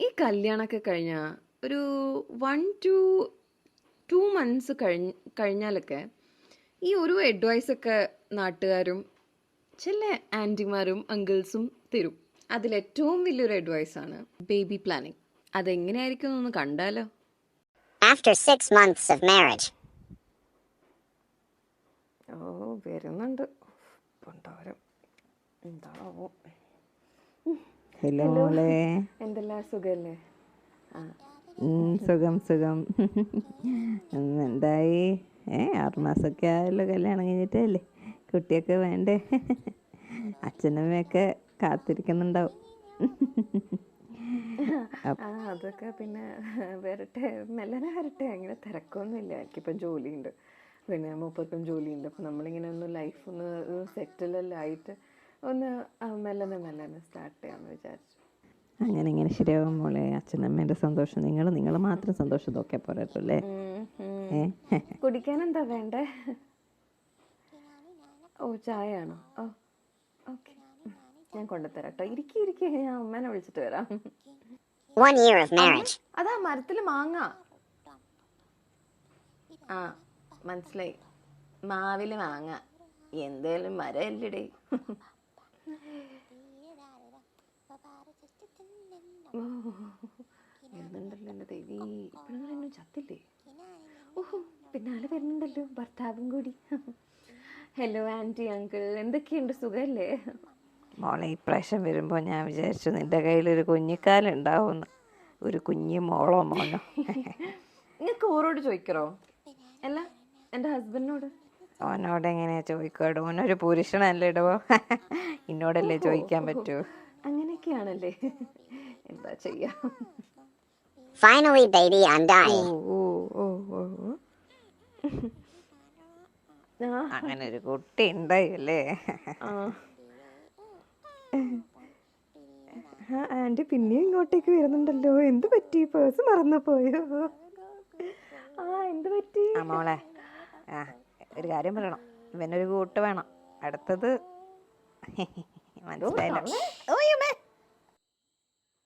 ഈ കല്യാണമൊക്കെ കഴിഞ്ഞാൽ ഒരു 1 to 2 months കഴിഞ്ഞാലൊക്കെ ഈ ഒരു അഡ്വൈസൊക്കെ നാട്ടുകാരും ചില ആൻറ്റിമാരും അങ്കിൾസും തരും. അതിലേറ്റവും വലിയൊരു അഡ്വൈസാണ് ബേബി പ്ലാനിങ്. അതെങ്ങനെയായിരിക്കും എന്നൊന്ന് കണ്ടാലോ? After 6 months of marriage. വരുന്നുണ്ട് കൊണ്ടുവരും. എന്താവോ? ഹലോ മോളെ, എന്തെല്ലാം സുഖല്ലേ? സുഖം സുഖം. എന്തായി? 6 മാസമൊക്കെ ആയല്ലോ കല്യാണം കഴിഞ്ഞിട്ടല്ലേ? കുട്ടിയൊക്കെ വേണ്ടേ? അച്ഛനമ്മയൊക്കെ കാത്തിരിക്കുന്നുണ്ടാവും. അതൊക്കെ പിന്നെ വരട്ടെ, മെല്ലനെ വരട്ടെ. അങ്ങനെ തിരക്കൊന്നുമില്ല. എനിക്കിപ്പം ജോലിയുണ്ട്, പിന്നെ മൂപ്പർക്കും ജോലിയുണ്ട്. അപ്പം നമ്മളിങ്ങനെ ഒന്ന് ലൈഫ് ഒന്ന് സെറ്റിലെല്ലാം ആയിട്ട് ഒന്ന് മെല്ലനെ സ്റ്റാർട്ട് ചെയ്യാമെന്ന് വിചാരിച്ചു. അങ്ങനെ ഇങ്ങനെ ശരിയാവും മോളെ. അച്ഛനമ്മേൻ്റെ സന്തോഷം നിങ്ങൾ മാത്രം സന്തോഷം നോക്കിയാൽ പോരല്ലേ? കുടിക്കാൻ എന്താ വേണ്ടേ? ഓ, ചായയാണോ? ഓ, ഓക്കെ, ഞാൻ കൊണ്ടുതരാം കേട്ടോ. ഇരിക്കെ, ഞാൻ അമ്മേനെ വിളിച്ചിട്ട് വരാം. 1 year of marriage. അതാ മരത്തിൽ മാങ്ങ. ആ, മനസ്സിലായി. മാവില് മാങ്ങ. എന്തേലും മരല്ലടേ. വരുന്നുണ്ടല്ലോ എൻ്റെ ദേവി. ഇപ്പോഴൊന്നും ചത്തില്ലേ? ഓഹോ, പിന്നാലെ വരുന്നുണ്ടല്ലോ ഭർത്താവും കൂടി. ഹലോ ആൻറ്റി, അങ്കിൾ, എന്തൊക്കെയുണ്ട്? സുഖല്ലേ? മോളെ, ഇപ്രാവശ്യം വരുമ്പോൾ ഞാൻ വിചാരിച്ചു നിൻ്റെ കയ്യിലൊരു കുഞ്ഞിക്കാലുണ്ടാവുമെന്ന്. ഒരു കുഞ്ഞി മോളോ മോനോ. നിങ്ങൾക്ക് ഓരോട് ചോദിക്കറോ? അല്ല, എൻ്റെ ഹസ്ബൻഡിനോട്. ഓനോട് എങ്ങനെയാ ചോദിക്കാട്? ഓനൊരു പുരുഷനല്ലേ ഇടവോ? എന്നോടല്ലേ ചോദിക്കാൻ പറ്റൂ? അങ്ങനെയൊക്കെയാണല്ലേ? എന്താ ചെയ്യാ? Finally, baby, I'm dying. അങ്ങനെ ഒരു കുട്ടി ഉണ്ടായില്ലേ? ആൻറ്റി പിന്നെയും ഇങ്ങോട്ടേക്ക് വരുന്നുണ്ടല്ലോ. എന്ത് പറ്റി? പേഴ്സ് മറന്നു പോയോ? എന്ത് പറ്റി? മോളെ, ഒരു കാര്യം പറയണം. ഇവനൊരു കൂട്ട് വേണം. അടുത്തത് മനസ്സിലായില്ല.